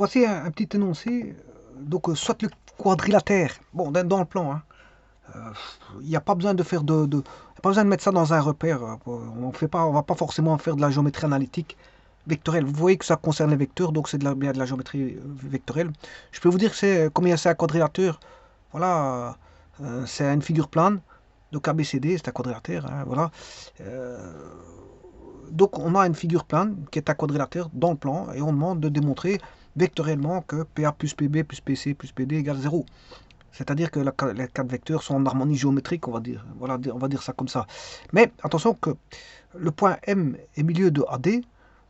Voici un petit énoncé. Donc, soit le quadrilatère. Bon, dans le plan, hein. Il n'y a pas besoin de faire y a pas besoin de mettre ça dans un repère. On va pas forcément faire de la géométrie analytique vectorielle. Vous voyez que ça concerne les vecteurs, donc c'est bien de la géométrie vectorielle. Je peux vous dire que c'est un quadrilatère. Voilà, c'est une figure plane. Donc ABCD, c'est un quadrilatère, hein, voilà. Euh, donc on a une figure plane qui est un quadrilatère dans le plan et on demande de démontrer vectoriellement que PA plus PB plus PC plus PD égale 0. C'est-à-dire que les quatre vecteurs sont en harmonie géométrique, on va dire. Voilà, on va dire ça comme ça. Mais attention que le point M est milieu de AD,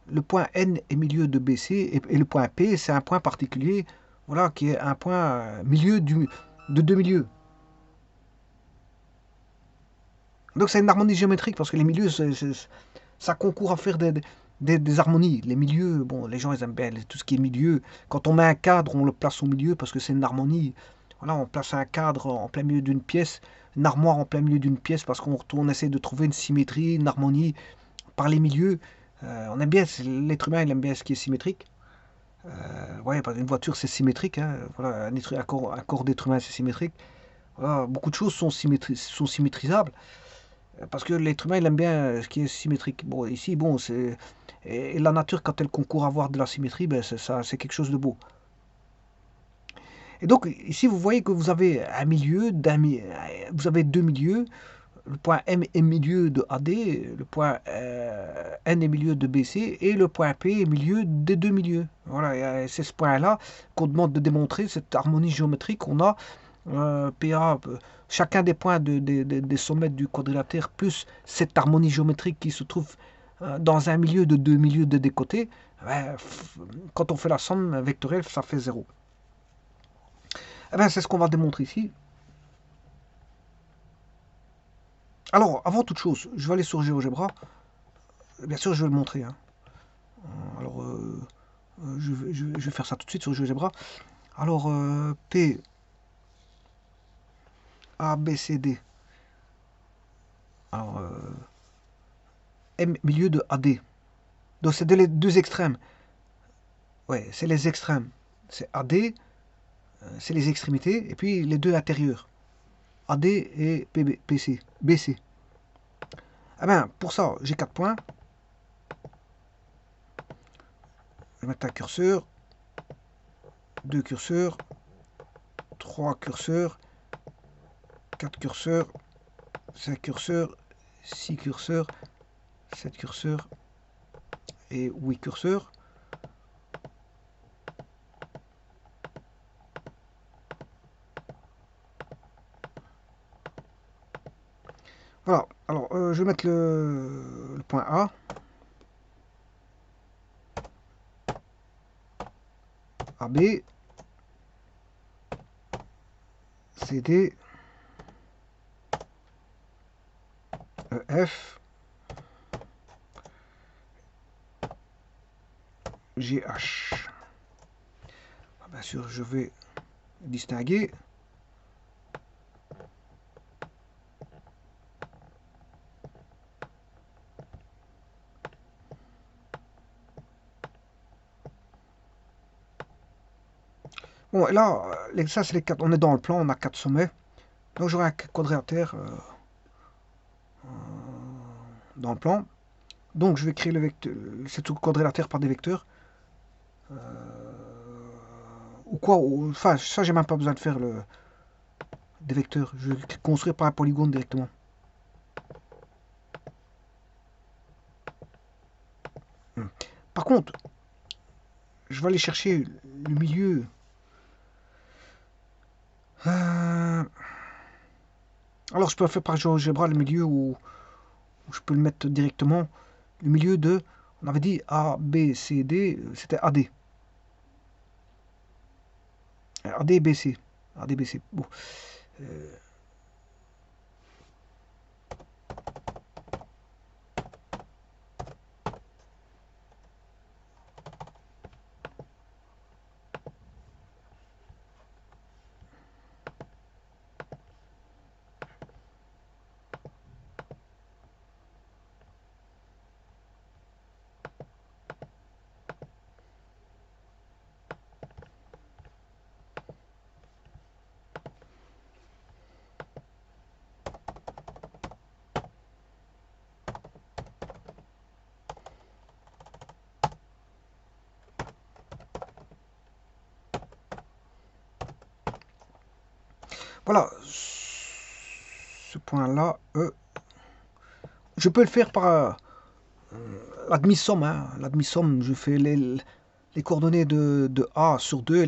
le point N est milieu de BC, et le point P, c'est un point particulier, voilà, qui est un point milieu de deux milieux. Donc c'est une harmonie géométrique, parce que les milieux, ça concourt à faire des harmonies. Les milieux, bon, les gens ils aiment bien tout ce qui est milieu. Quand on met un cadre, on le place au milieu parce que c'est une harmonie. Voilà, on place un cadre en plein milieu d'une pièce, une armoire en plein milieu d'une pièce parce qu'on essaie de trouver une symétrie, une harmonie par les milieux. On aime bien, l'être humain il aime bien ce qui est symétrique. Ouais, une voiture c'est symétrique, hein. Voilà, un corps d'être humain c'est symétrique. Voilà, beaucoup de choses sont symétrisables. Parce que l'être humain, il aime bien ce qui est symétrique. Bon, ici, bon, c'est. Et la nature, quand elle concourt à avoir de la symétrie, ben c'est ça, c'est quelque chose de beau. Et donc, ici, vous voyez que vous avez un milieu, vous avez deux milieux. Le point M est milieu de AD, le point N est milieu de BC, et le point P est milieu des deux milieux. Voilà, c'est ce point-là qu'on demande de démontrer, cette harmonie géométrique qu'on a PA, chacun des points des sommets du quadrilatère, plus cette harmonie géométrique qui se trouve dans un milieu de deux milieux de des côtés, ben, quand on fait la somme vectorielle, ça fait zéro. Eh ben, c'est ce qu'on va démontrer ici. Alors, avant toute chose, je vais aller sur GeoGebra. Bien sûr, je vais le montrer, hein. Alors, je vais faire ça tout de suite sur GeoGebra. Alors, P, A, B, C, D. Alors, M, milieu de AD. Donc, c'est les deux extrêmes. Ouais, c'est les extrêmes. C'est AD, c'est les extrémités, et puis les deux intérieurs. AD et PB, PC, BC. Ah ben, pour ça, j'ai 4 points. Je vais mettre un curseur, deux curseurs, trois curseurs, quatre curseurs, cinq curseurs, six curseurs, sept curseurs et 8 curseurs. Voilà, alors je vais mettre le point A, AB, CD, EF, GH. Bien sûr, je vais distinguer. Bon, et là, ça c'est les quatre. On est dans le plan, on a quatre sommets. Donc j'aurai un quadrilatère dans le plan. Donc je vais créer le vecteur, cette quadrilatère par des vecteurs. Ou quoi, enfin ça j'ai même pas besoin de faire des vecteurs. Je vais le construire par un polygone directement. Par contre, je vais aller chercher le milieu. Euh, alors je peux faire par GeoGebra le milieu où je peux le mettre directement. Le milieu de, on avait dit A, B, C, D, c'était AD. AD, BC. AD, BC. Bon. Voilà, ce point-là, je peux le faire par l'admis-somme. Hein. L'admis-somme, je fais les coordonnées de A sur 2,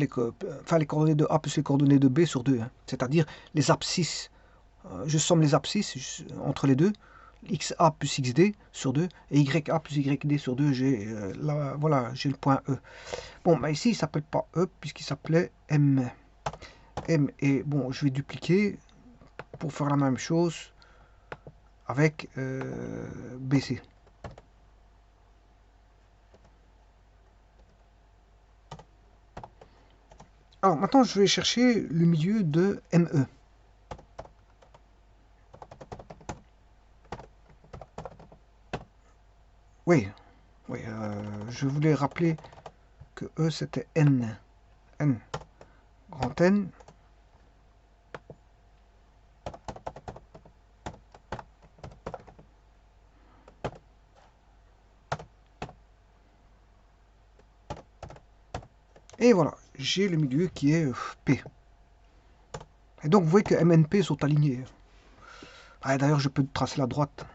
enfin les coordonnées de A plus les coordonnées de B sur 2. Hein. C'est-à-dire les abscisses. Je somme les abscisses entre les deux. XA plus XD sur 2 et YA plus YD sur 2. Voilà, j'ai le point E. Bon, bah ici, il ne s'appelle pas E puisqu'il s'appelait M. M et bon, je vais dupliquer pour faire la même chose avec BC. Alors maintenant, je vais chercher le milieu de ME. Oui, oui, je voulais rappeler que E c'était N. N, grand N. Et voilà, j'ai le milieu qui est P. Et donc vous voyez que MNP sont alignés. Ah, d'ailleurs, je peux tracer la droite.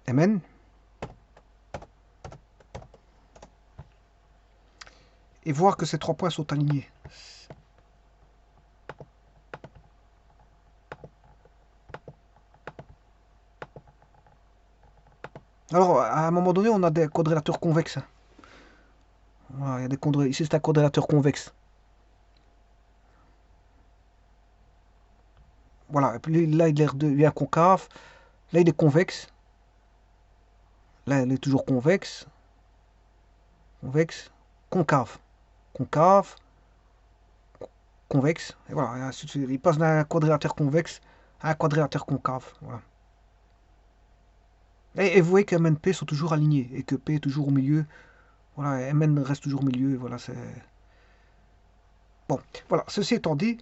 MN. Et voir que ces trois points sont alignés. Alors, à un moment donné, on a des quadrilatères convexes. Voilà, il y a ici, c'est un quadrilatère convexe. Voilà, et puis là, il est concave. Là, il est convexe. Là, il est toujours convexe. Convexe. Concave. Concave. Convexe. Et voilà, il passe d'un quadrilatère convexe à un quadrilatère concave. Voilà. Et vous voyez que M et P sont toujours alignés et que P est toujours au milieu. Voilà, Mn reste toujours au milieu. Voilà, c'est. Bon, voilà, ceci étant dit,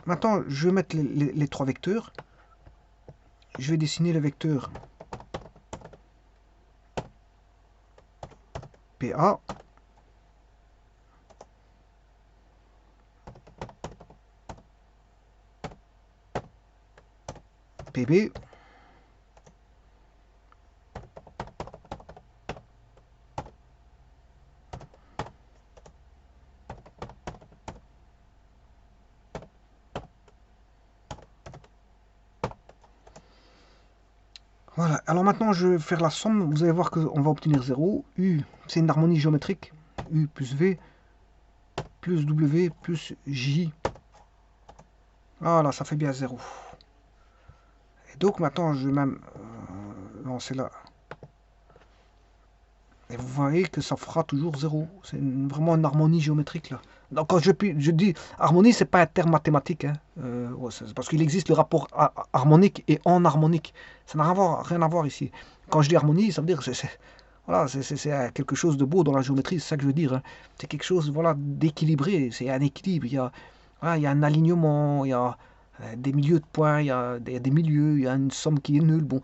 maintenant je vais mettre les trois vecteurs. Je vais dessiner le vecteur PA. PB. Voilà, alors maintenant je vais faire la somme, vous allez voir qu'on va obtenir 0. U, c'est une harmonie géométrique. U plus V plus W plus J. Voilà, ça fait bien 0. Et donc maintenant je vais même lancer là. Et vous voyez que ça fera toujours 0. C'est vraiment une harmonie géométrique là. Donc quand je dis harmonie, c'est pas un terme mathématique. Hein. Ouais, parce qu'il existe le rapport harmonique et enharmonique. Ça n'a rien à voir ici. Quand je dis harmonie, ça veut dire que voilà, c'est quelque chose de beau dans la géométrie, c'est ça que je veux dire. Hein. C'est quelque chose voilà, d'équilibré, c'est un équilibre. Voilà, il y a un alignement, il y a des milieux de points, il y a des milieux, il y a une somme qui est nulle. Bon,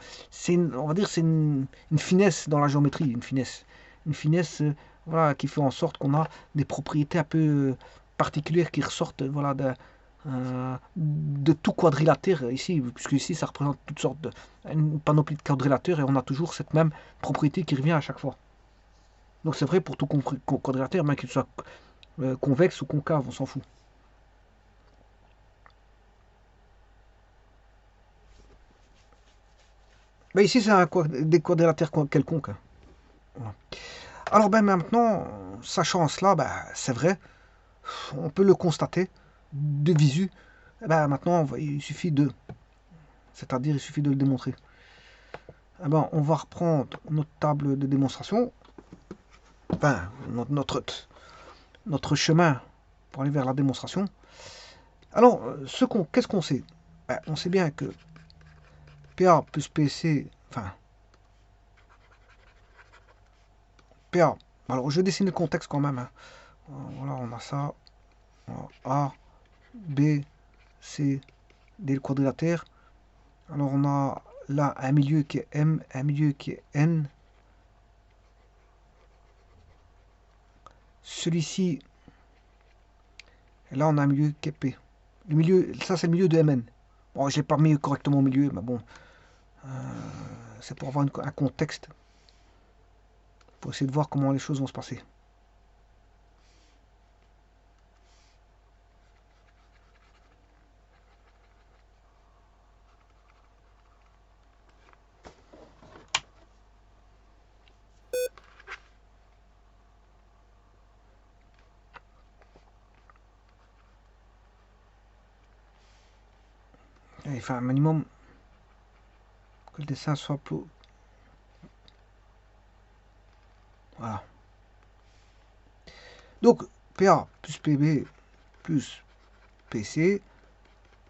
on va dire c'est une finesse dans la géométrie, une finesse voilà, qui fait en sorte qu'on a des propriétés un peu particulières qui ressortent voilà, de tout quadrilatère ici, puisque ici ça représente toutes sortes une panoplie de quadrilatères et on a toujours cette même propriété qui revient à chaque fois. Donc c'est vrai pour tout quadrilatère, même qu'il soit convexe ou concave, on s'en fout. Mais ici c'est des quadrilatères quelconques. Hein. Voilà. Alors ben maintenant, sachant cela, ben, c'est vrai, on peut le constater de visu. Eh ben, maintenant, il suffit de, c'est-à-dire il suffit de le démontrer. Eh ben, on va reprendre notre table de démonstration, enfin notre chemin pour aller vers la démonstration. Alors, qu'est-ce qu'on sait? Ben, on sait bien que PA plus PC, enfin PA. Alors, je vais dessiner le contexte quand même. Hein. Voilà, on a ça. A, B, C, D le quadrilatère. Alors on a là un milieu qui est M, un milieu qui est N, celui-ci, et là on a un milieu qui est P. Le milieu, ça c'est le milieu de Mn. Bon, je l'ai pas mis correctement au milieu, mais bon, c'est pour avoir un contexte, pour essayer de voir comment les choses vont se passer. Il faut un minimum que le dessin soit plus... Voilà. Donc, PA plus PB plus PC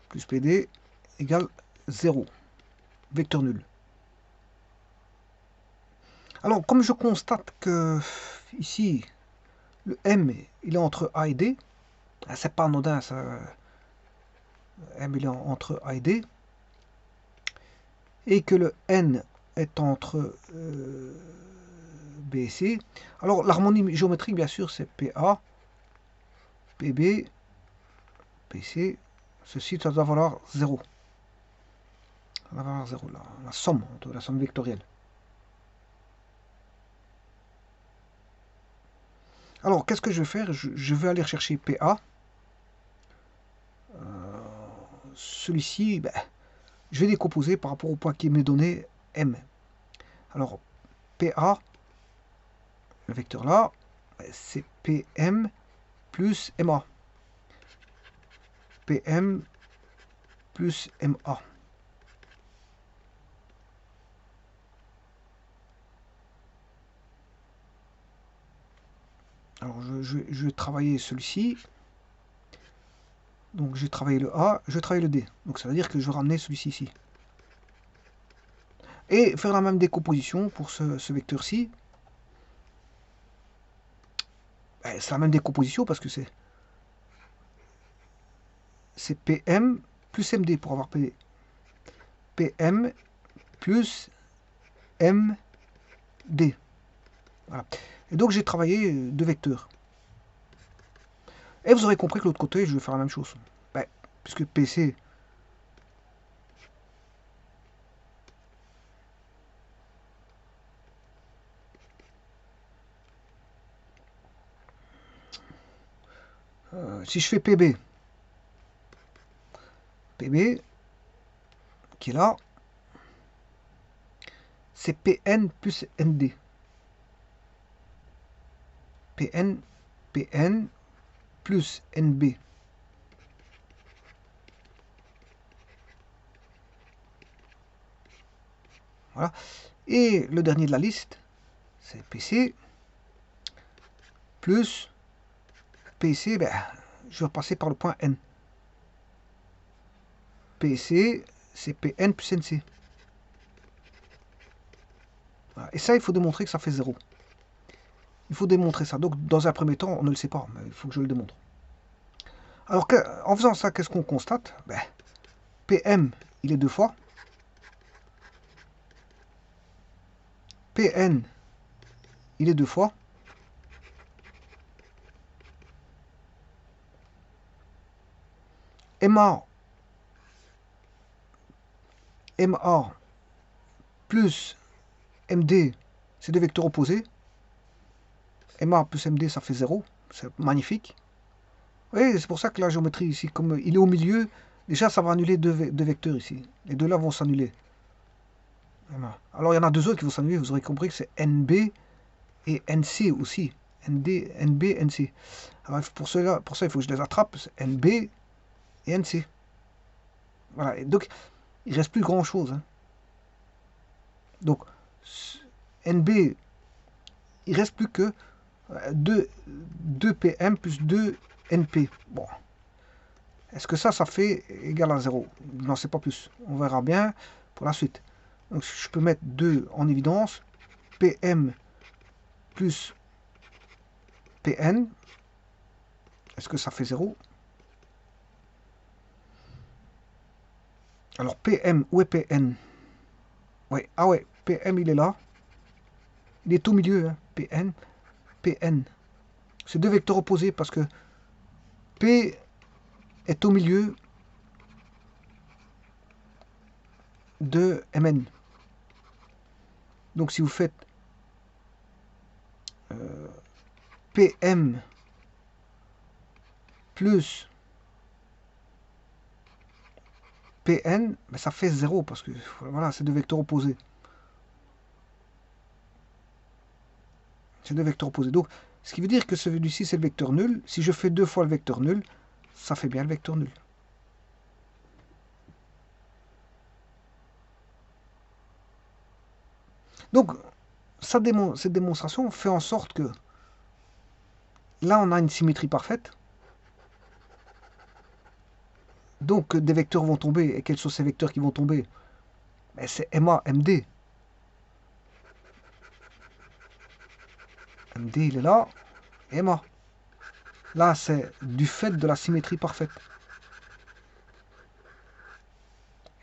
plus PD égale 0. Vecteur nul. Alors, comme je constate que ici, le M, il est entre A et D, c'est pas anodin, ça. M, il est entre A et D, et que le N est entre B et C. Alors, l'harmonie géométrique, bien sûr, c'est PA, PB, PC. Ceci, ça doit valoir 0. Ça doit valoir 0, la somme vectorielle. Alors, qu'est-ce que je vais faire? Je vais aller chercher PA. Celui-ci, ben, je vais décomposer par rapport au point qui m'est donné M. Alors, PA, le vecteur là, c'est PM plus MA. PM plus MA. Alors, je vais travailler celui-ci. Donc, j'ai travaillé le A, je travaille le D. Donc, ça veut dire que je vais ramener celui-ci ici. Et faire la même décomposition pour ce vecteur-ci. Ben, c'est la même décomposition parce que c'est PM plus MD pour avoir PD. PM plus MD. Voilà. Et donc, j'ai travaillé deux vecteurs. Et vous aurez compris que l'autre côté, je vais faire la même chose. Ben, puisque PC... si je fais PB, qui est là, c'est PN plus ND. PN plus NB. Voilà. Et le dernier de la liste, c'est PC plus PC, ben, je vais passer par le point N. PC, c'est PN plus NC. Voilà. Et ça, il faut démontrer que ça fait 0. Il faut démontrer ça. Donc, dans un premier temps, on ne le sait pas, mais il faut que je le démontre. Alors, en faisant ça, qu'est-ce qu'on constate? Ben, PM, il est deux fois. PN, il est deux fois. MA plus MD, c'est deux vecteurs opposés. MA plus MD, ça fait 0. C'est magnifique. Oui, c'est pour ça que la géométrie ici, comme il est au milieu, déjà ça va annuler deux vecteurs ici. Les deux là vont s'annuler. Alors il y en a deux autres qui vont s'annuler, vous aurez compris que c'est NB et NC aussi. NB, NC. Alors pour ça, il faut que je les attrape, c'est NB et NC. Voilà, et donc il ne reste plus grand chose. Hein. Donc NB, il reste plus que 2 PM plus 2 NP. Bon. Est-ce que ça fait égal à 0? Non, c'est pas plus. On verra bien pour la suite. Donc je peux mettre 2 en évidence. PM plus PN. Est-ce que ça fait 0? Alors PM, où est PN? Ouais, ah ouais, PM il est là. Il est au milieu, hein. PN. C'est deux vecteurs opposés parce que P est au milieu de Mn. Donc si vous faites PM plus Pn, ben ça fait 0 parce que voilà, c'est deux vecteurs opposés. C'est deux vecteurs opposés. Donc, ce qui veut dire que celui-ci, c'est le vecteur nul. Si je fais deux fois le vecteur nul, ça fait bien le vecteur nul. Donc, cette démonstration fait en sorte que là, on a une symétrie parfaite. Donc, des vecteurs vont tomber. Et quels sont ces vecteurs qui vont tomber? Ben, c'est MA, MD. MD, il est là. MA. Là, c'est du fait de la symétrie parfaite.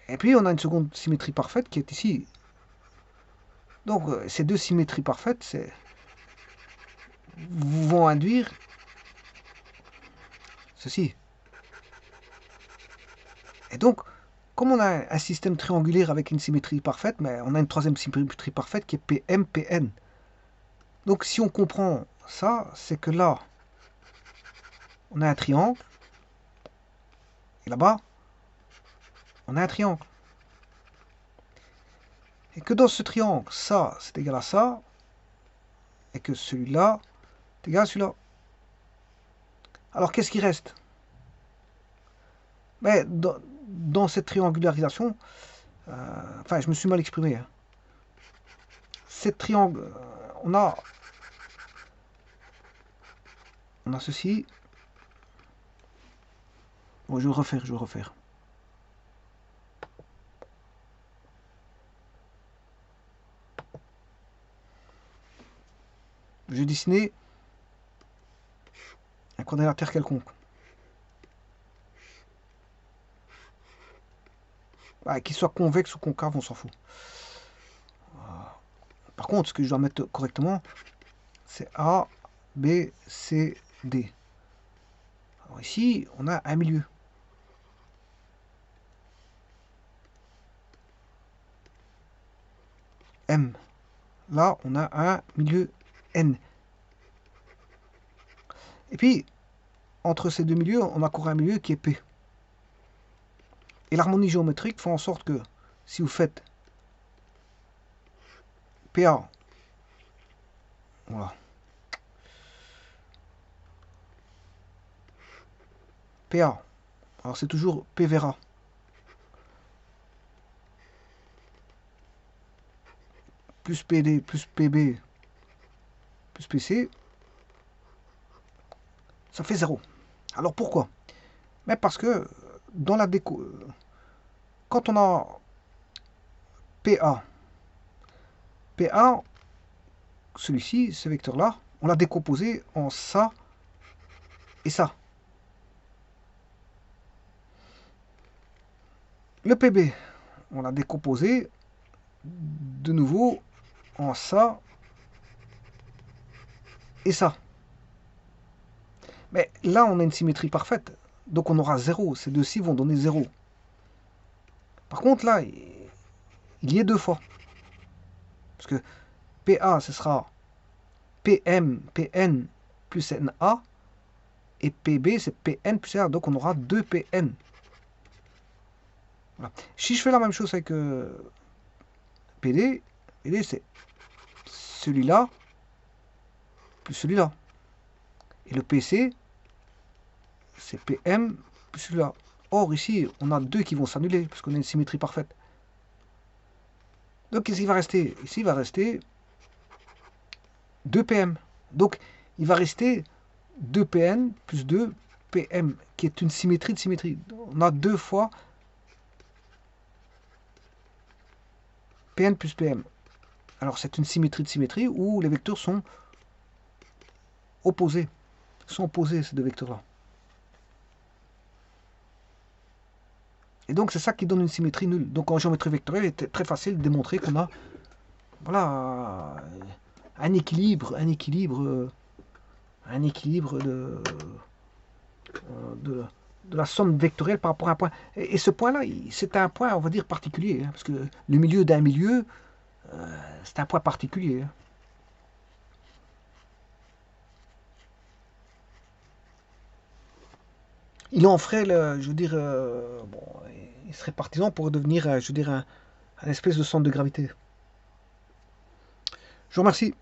Et puis, on a une seconde symétrie parfaite qui est ici. Donc, ces deux symétries parfaites vont induire ceci. Et donc, comme on a un système triangulaire avec une symétrie parfaite, mais on a une troisième symétrie parfaite qui est PM, PN. Donc, si on comprend ça, c'est que là, on a un triangle. Et là-bas, on a un triangle. Et que dans ce triangle, ça, c'est égal à ça. Et que celui-là, est égal à celui-là. Alors, qu'est-ce qui reste? Mais dans cette triangularisation, enfin, je me suis mal exprimé. Hein. Cette triangle, on a ceci. Bon, je vais refaire. Je vais dessiner un quadrilatère quelconque. Qu'il soit convexe ou concave, on s'en fout. Par contre, ce que je dois mettre correctement, c'est A, B, C, D. Alors ici, on a un milieu. M. Là, on a un milieu N. Et puis, entre ces deux milieux, on a encore un milieu qui est P. Et l'harmonie géométrique fait en sorte que, si vous faites PA, voilà, PA, alors c'est toujours P vera. Plus PD, plus PB, plus PC, ça fait 0. Alors pourquoi? Mais parce que dans la déco, quand on a PA, celui-ci, ce vecteur-là, on l'a décomposé en ça et ça. Le PB, on l'a décomposé de nouveau en ça et ça. Mais là, on a une symétrie parfaite. Donc on aura 0. Ces deux-ci vont donner 0. Par contre, là, il y est deux fois. Parce que PA, ce sera PM, PN plus NA. Et PB, c'est PN plus NA. Donc on aura 2 PN. Voilà. Si je fais la même chose avec PD, c'est celui-là plus celui-là. Et le PC, c'est PM plus celui-là. Or, ici, on a deux qui vont s'annuler, parce qu'on a une symétrie parfaite. Donc, qu'est-ce qui va rester? Ici, il va rester 2 PM. Donc, il va rester 2 PN plus 2 PM, qui est une symétrie de symétrie. On a deux fois PN plus PM. Alors, c'est une symétrie de symétrie où les vecteurs sont opposés. Sont opposés, ces deux vecteurs-là. Et donc, c'est ça qui donne une symétrie nulle. Donc, en géométrie vectorielle, il était très facile de démontrer qu'on a, voilà, un équilibre un équilibre de, de la somme vectorielle par rapport à un point. Et ce point-là, c'est un point, on va dire, particulier, hein, parce que le milieu d'un milieu, c'est un point particulier. Hein. Il en ferait, je veux dire, bon, il serait partisan pour devenir, je veux dire, un espèce de centre de gravité. Je vous remercie.